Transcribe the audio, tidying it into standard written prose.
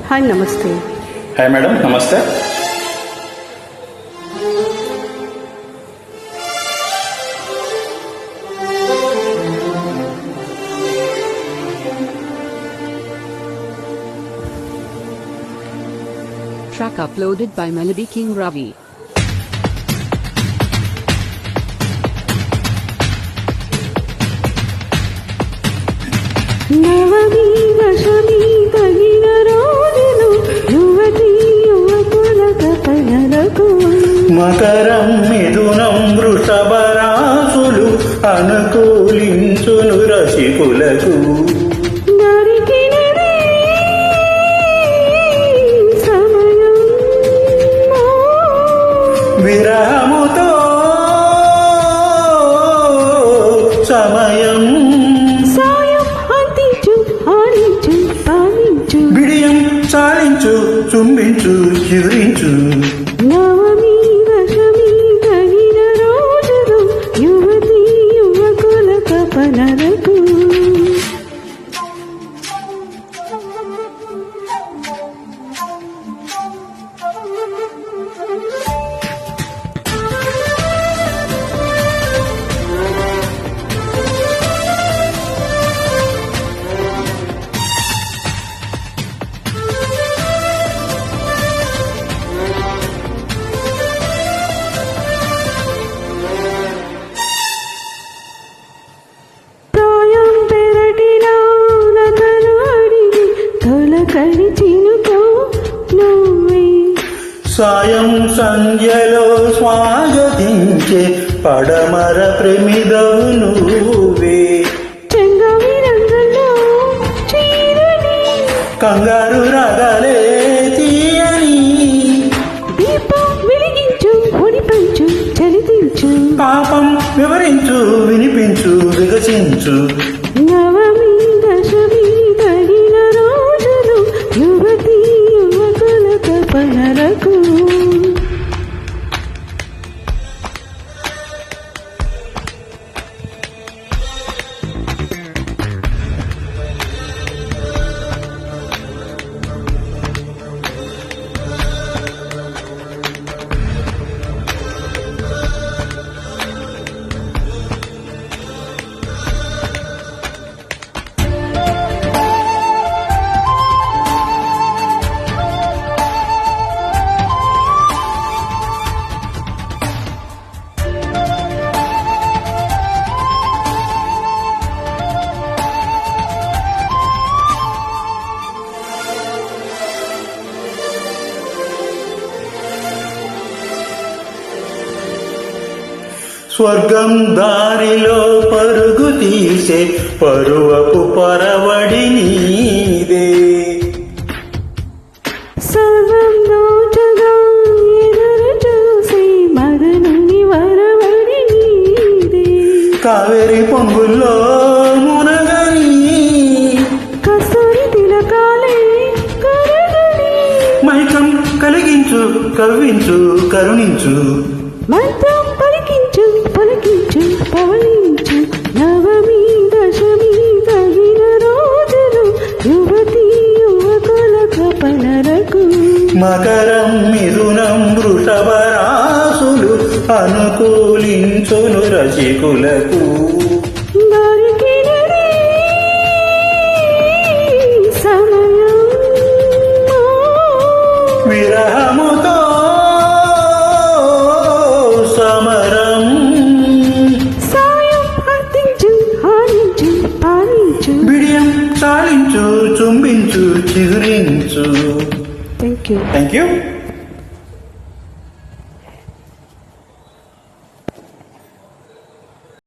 Hi నమస్తే. Hi madam, నమస్తే. Track uploaded by Melody King Ravi. నవమి దశమి తగిన రోజులు యువతి యువకుల తపనలకు మకరం మిథునం వృషభ రాశులు అనుకూలించును రసికులకు. దొరికినదే సమయం విరహముతో సమయం సాయం అందించు ఆడించు పాలించు బిడియం చాలించు చుంబించు చిగురించు. నవమి దశమి తగిన రోజులు యువతి యువకుల తపనలకు చినుకో నువ్వే సాయం సంధ్యలో స్వాగతించే పడమర ప్రమిదవు నువ్వే. చెంగవి రంగులో చీరని కంగారు రాగాలే తీయని దీపం వెలిగించు ఒడిపంచు చలిపించు పాపం వివరించు వినిపించు వికసించు. నవమి దశమి తగిన రోజులు యువతి యువకుల తపనలకు స్వర్గం దారిలో పరుగు తీసే పరువపు పరవడి నీదే. సర్వం దోచగా ఎదురు చూసి మదనుని వరవడి నీదే. కావేరి పొంగుల్లో మునగని కస్తూరి తిలకాలే కరగని మైకం కలిగించు కవ్వించు కరుణించు. మంత్రం పలికించు పలికించు పవలించు. నవమి దశమి తగిన రోజులు యువతి యువకుల తపనలకు మకరం మిథునం వృషభ రాశులు అనుకూలించును రసికులకు. దొరికినదే సమయం విరహముతో సమరం సాయం అందించు ఆడించు పాలించు. బిడియం చాలించు చుంబించు చిగురించు. Thank you. Thank you.